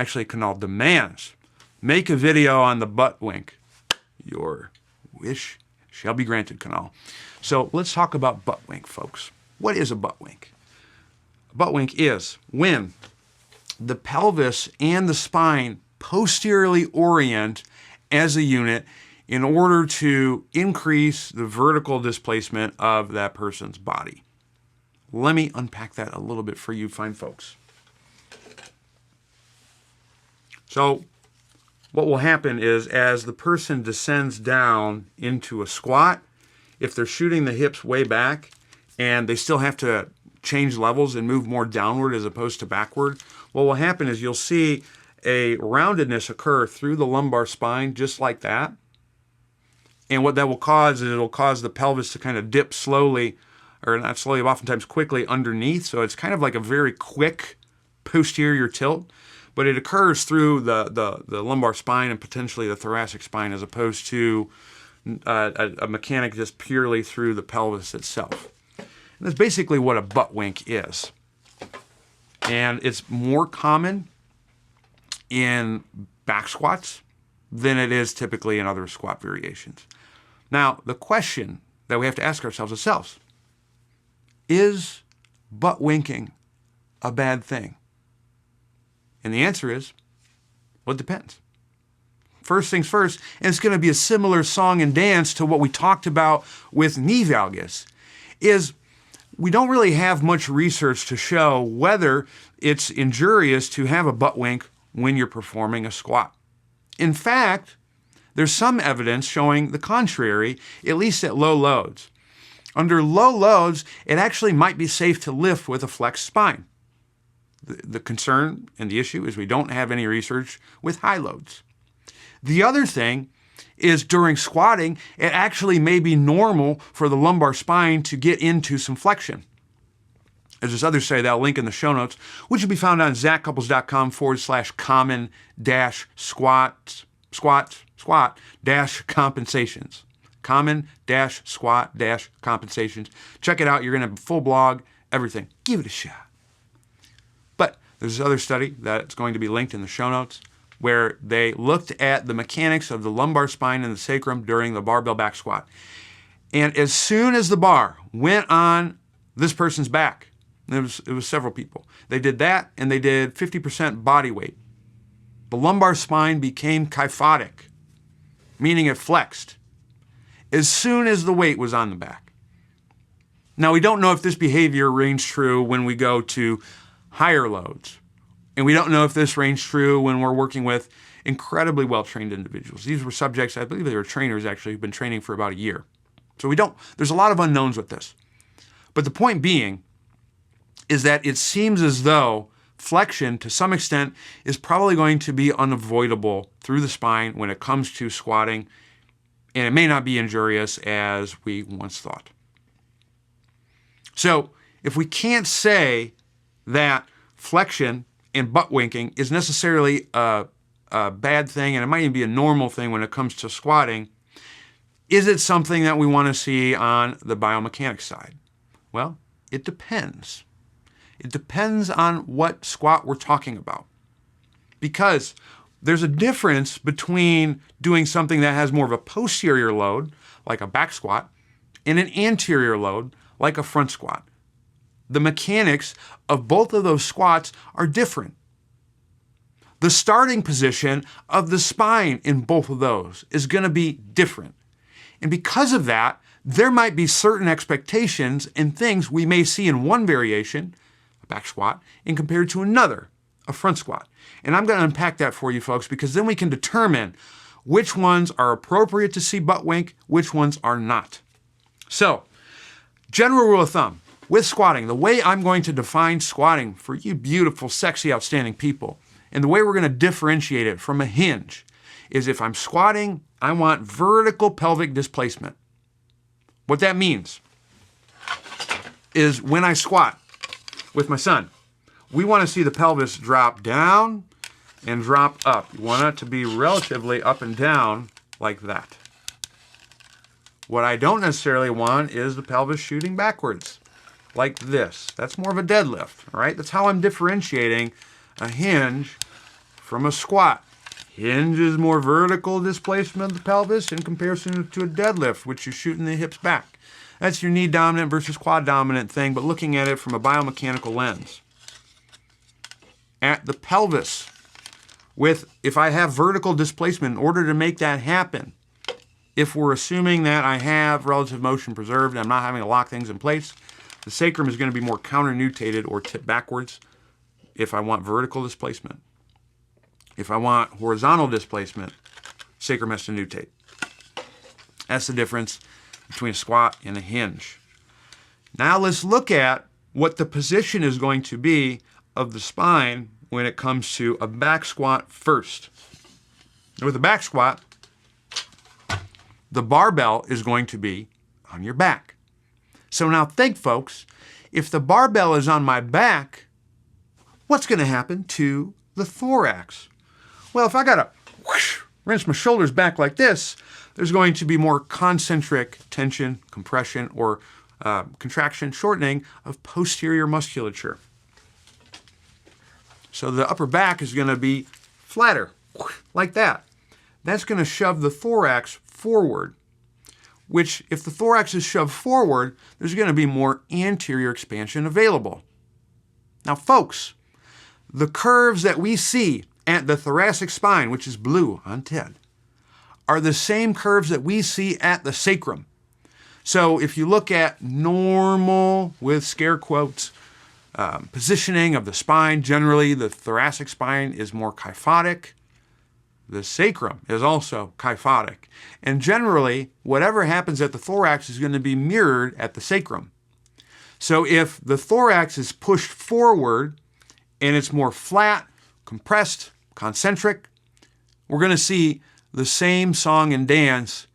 actually Kanal demands, make a video on the Buttwink. Your wish shall be granted, Kanal. So let's talk about Buttwink, folks. What is a Buttwink? A Buttwink is when the pelvis and the spine posteriorly orient as a unit in order to increase the vertical displacement of that person's body. Let me unpack that a little bit for you fine folks. So what will happen is as the person descends down into a squat, if they're shooting the hips way back and they still have to change levels and move more downward as opposed to backward, what will happen is you'll see a roundedness occur through the lumbar spine just like that. And what that will cause is it'll cause the pelvis to kind of dip slowly, or not slowly, oftentimes quickly underneath. So it's kind of like a very quick posterior tilt, but it occurs through the lumbar spine and potentially the thoracic spine as opposed to a mechanic just purely through the pelvis itself. And that's basically what a Buttwink is. And it's more common in back squats than it is typically in other squat variations. Now, the question that we have to ask ourselves is butt-winking a bad thing? And the answer is, well, it depends. First things first, and it's going to be a similar song and dance to what we talked about with knee valgus, is we don't really have much research to show whether it's injurious to have a butt-wink when you're performing a squat. In fact, there's some evidence showing the contrary, at least at low loads. Under low loads, it actually might be safe to lift with a flexed spine. The concern and the issue is we don't have any research with high loads. The other thing is during squatting, it actually may be normal for the lumbar spine to get into some flexion. As this other study that I'll link in the show notes, which will be found on zachcouples.com/common-squat-compensations. Common-squat-compensations. Check it out. You're going to have a full blog, everything. Give it a shot. But there's this other study that's going to be linked in the show notes where they looked at the mechanics of the lumbar spine and the sacrum during the barbell back squat. And as soon as the bar went on this person's back, it was several people, they did that and they did 50% body weight. The lumbar spine became kyphotic, meaning it flexed, as soon as the weight was on the back. Now, we don't know if this behavior reigns true when we go to higher loads. And we don't know if this reigns true when we're working with incredibly well-trained individuals. These were subjects, I believe they were trainers actually, who've been training for about a year. So there's a lot of unknowns with this. But the point being is that it seems as though flexion, to some extent, is probably going to be unavoidable through the spine when it comes to squatting, and it may not be injurious as we once thought. So if we can't say that flexion and butt-winking is necessarily a bad thing, and it might even be a normal thing when it comes to squatting, is it something that we want to see on the biomechanics side? Well, it depends. It depends on what squat we're talking about. Because there's a difference between doing something that has more of a posterior load, like a back squat, and an anterior load, like a front squat. The mechanics of both of those squats are different. The starting position of the spine in both of those is going to be different. And because of that, there might be certain expectations and things we may see in one variation, a back squat, and compared to another, a front squat. And I'm going to unpack that for you folks, because then we can determine which ones are appropriate to see butt-wink, which ones are not. So, general rule of thumb, with squatting, the way I'm going to define squatting for you beautiful, sexy, outstanding people, and the way we're going to differentiate it from a hinge, is if I'm squatting, I want vertical pelvic displacement. What that means is when I squat with my son, we want to see the pelvis drop down and drop up. You want it to be relatively up and down like that. What I don't necessarily want is the pelvis shooting backwards like this. That's more of a deadlift, all right? That's how I'm differentiating a hinge from a squat. Hinge is more vertical displacement of the pelvis in comparison to a deadlift, which you're shooting the hips back. That's your knee dominant versus quad dominant thing, but looking at it from a biomechanical lens. At the pelvis, if I have vertical displacement, in order to make that happen, if we're assuming that I have relative motion preserved and I'm not having to lock things in place, the sacrum is going to be more counter-nutated or tipped backwards if I want vertical displacement. If I want horizontal displacement, sacrum has to nutate. That's the difference between a squat and a hinge. Now let's look at what the position is going to be of the spine when it comes to a back squat first. With a back squat, the barbell is going to be on your back. So now think, folks, if the barbell is on my back, what's going to happen to the thorax? Well, if I got to rinse my shoulders back like this, there's going to be more concentric tension, compression, or contraction, shortening of posterior musculature. So the upper back is going to be flatter, like that. That's going to shove the thorax forward, which if the thorax is shoved forward, there's going to be more anterior expansion available. Now, folks, the curves that we see at the thoracic spine, which is blue on TED, are the same curves that we see at the sacrum. So if you look at normal, with scare quotes, positioning of the spine, generally the thoracic spine is more kyphotic. The sacrum is also kyphotic. And generally, whatever happens at the thorax is going to be mirrored at the sacrum. So if the thorax is pushed forward and it's more flat, compressed, concentric, we're going to see the same song and dance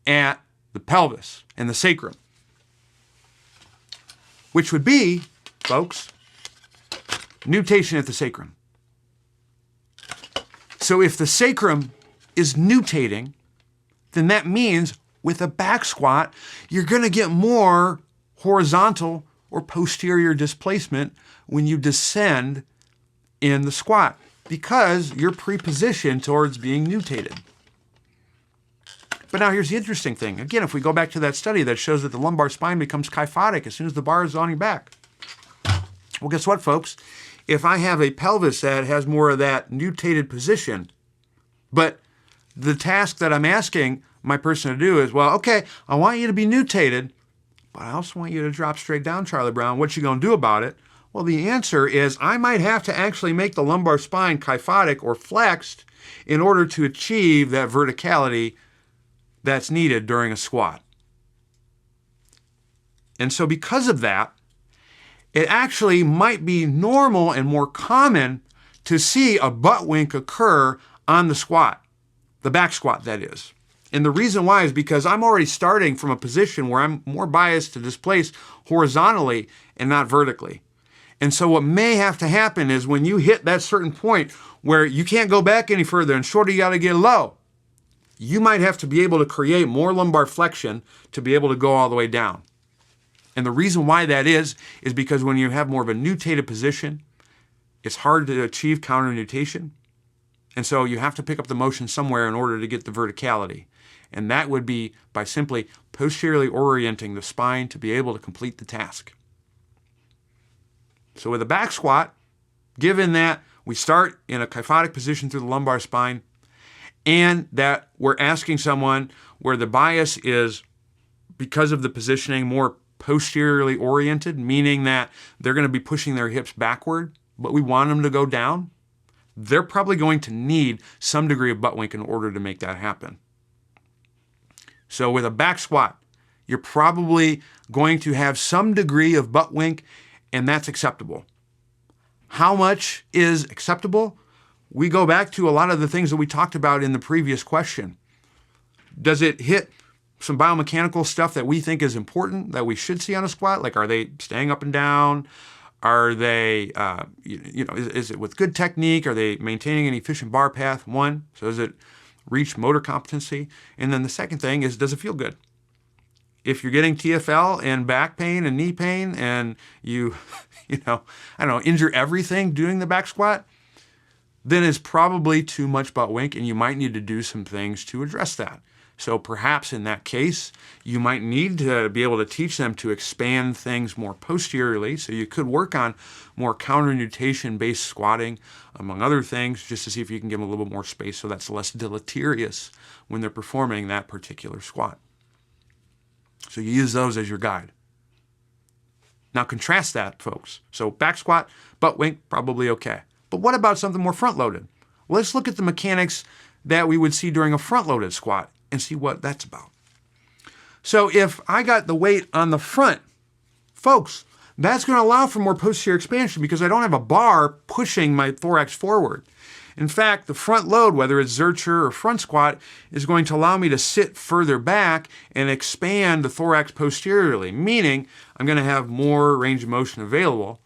at the pelvis and the sacrum, which would be, folks, nutation at the sacrum. So if the sacrum is nutating, then that means with a back squat, you're going to get more horizontal or posterior displacement when you descend in the squat because you're prepositioned towards being nutated. But now here's the interesting thing. Again, if we go back to that study that shows that the lumbar spine becomes kyphotic as soon as the bar is on your back. Well, guess what, folks? If I have a pelvis that has more of that nutated position, but the task that I'm asking my person to do is, well, okay, I want you to be nutated, but I also want you to drop straight down, Charlie Brown. What you going to do about it? Well, the answer is I might have to actually make the lumbar spine kyphotic or flexed in order to achieve that verticality that's needed during a squat. And so because of that, it actually might be normal and more common to see a butt wink occur on the squat, the back squat, that is. And the reason why is because I'm already starting from a position where I'm more biased to displace horizontally and not vertically. And so what may have to happen is when you hit that certain point where you can't go back any further and shorter, you got to get low, you might have to be able to create more lumbar flexion to be able to go all the way down. And the reason why that is because when you have more of a nutated position, it's hard to achieve counter nutation. And so you have to pick up the motion somewhere in order to get the verticality. And that would be by simply posteriorly orienting the spine to be able to complete the task. So with a back squat, given that we start in a kyphotic position through the lumbar spine and that we're asking someone where the bias is, because of the positioning, more posteriorly oriented, meaning that they're going to be pushing their hips backward, but we want them to go down, they're probably going to need some degree of butt wink in order to make that happen. So with a back squat, you're probably going to have some degree of butt wink, and that's acceptable. How much is acceptable? We go back to a lot of the things that we talked about in the previous question. Does it hit some biomechanical stuff that we think is important that we should see on a squat? Like, are they staying up and down? Are they, is it with good technique? Are they maintaining an efficient bar path? One, so does it reach motor competency? And then the second thing is, does it feel good? If you're getting TFL and back pain and knee pain and you, injure everything doing the back squat, then it's probably too much butt wink, and you might need to do some things to address that. So perhaps in that case, you might need to be able to teach them to expand things more posteriorly. So you could work on more counter-nutation-based squatting, among other things, just to see if you can give them a little bit more space so that's less deleterious when they're performing that particular squat. So you use those as your guide. Now contrast that, folks. So back squat, butt wink, probably okay. But what about something more front-loaded? Let's look at the mechanics that we would see during a front-loaded squat and see what that's about. So if I got the weight on the front, folks, that's going to allow for more posterior expansion because I don't have a bar pushing my thorax forward. In fact, the front load, whether it's Zercher or front squat, is going to allow me to sit further back and expand the thorax posteriorly, meaning I'm going to have more range of motion available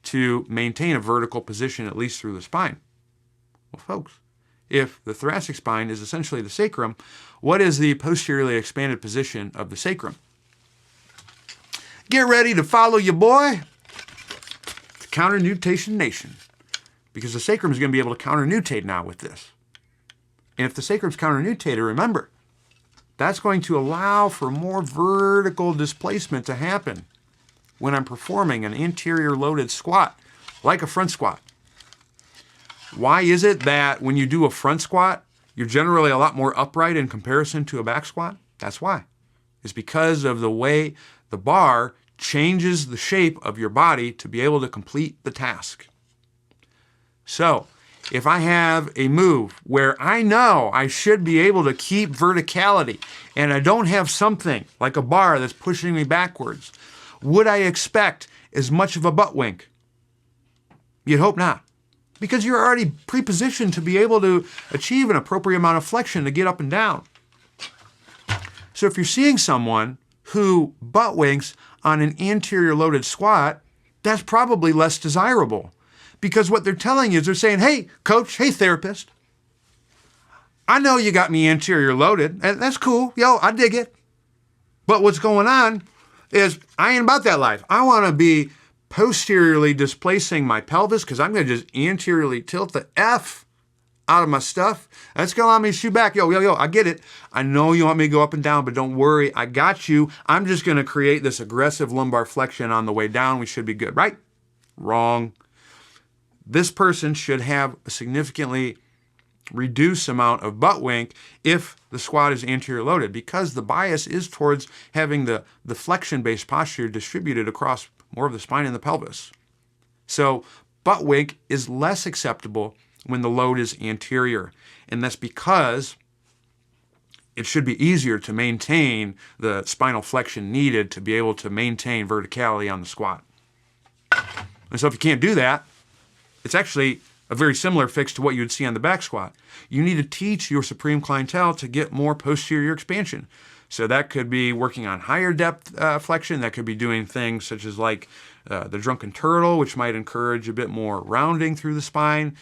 to maintain a vertical position, at least through the spine. Well, folks, if the thoracic spine is essentially the sacrum, what is the posteriorly expanded position of the sacrum? Get ready to follow your boy to counter-nutation nation, because the sacrum is going to be able to counter-nutate now with this. And if the sacrum's counter-nutated, remember, that's going to allow for more vertical displacement to happen when I'm performing an anterior loaded squat, like a front squat. Why is it that when you do a front squat, you're generally a lot more upright in comparison to a back squat? That's why. It's because of the way the bar changes the shape of your body to be able to complete the task. So, if I have a move where I know I should be able to keep verticality and I don't have something like a bar that's pushing me backwards, would I expect as much of a butt wink? You'd hope not, because you're already pre-positioned to be able to achieve an appropriate amount of flexion to get up and down. So if you're seeing someone who butt winks on an anterior loaded squat, that's probably less desirable, because what they're telling you is they're saying, hey, coach, hey, therapist, I know you got me anterior loaded, and that's cool. Yo, I dig it. But what's going on is I ain't about that life. I want to be posteriorly displacing my pelvis because I'm going to just anteriorly tilt the F out of my stuff. That's going to allow me to shoot back. Yo, I get it. I know you want me to go up and down, but don't worry. I got you. I'm just going to create this aggressive lumbar flexion on the way down. We should be good, right? Wrong. This person should have a significantly reduced amount of butt wink if the squat is anterior loaded, because the bias is towards having the flexion-based posture distributed across more of the spine and the pelvis. So butt wink is less acceptable when the load is anterior, and that's because it should be easier to maintain the spinal flexion needed to be able to maintain verticality on the squat. And so if you can't do that, it's actually a very similar fix to what you would see on the back squat. You need to teach your supreme clientele to get more posterior expansion. So that could be working on higher depth flexion. That could be doing things such as like the drunken turtle, which might encourage a bit more rounding through the spine.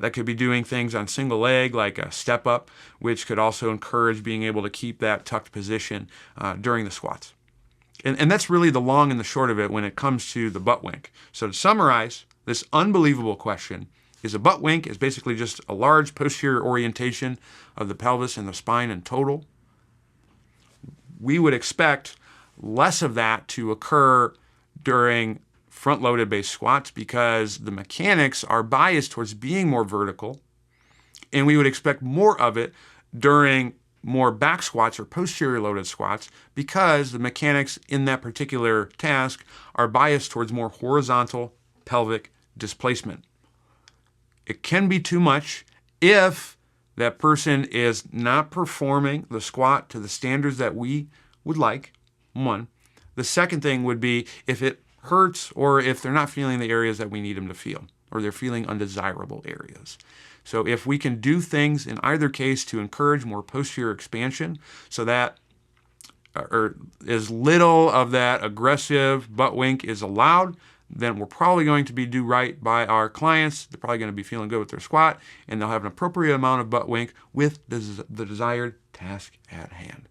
That could be doing things on single leg, like a step up, which could also encourage being able to keep that tucked position during the squats. And that's really the long and the short of it when it comes to the butt wink. So to summarize, this unbelievable question is a butt wink is basically just a large posterior orientation of the pelvis and the spine in total. We would expect less of that to occur during front-loaded based squats because the mechanics are biased towards being more vertical, and we would expect more of it during more back squats or posterior loaded squats because the mechanics in that particular task are biased towards more horizontal pelvic displacement. It can be too much if that person is not performing the squat to the standards that we would like, one. The second thing would be if it hurts or if they're not feeling the areas that we need them to feel, or they're feeling undesirable areas. So if we can do things in either case to encourage more posterior expansion so that or as little of that aggressive butt wink is allowed, then we're probably going to do right by our clients. They're probably going to be feeling good with their squat, and they'll have an appropriate amount of butt wink with the desired task at hand.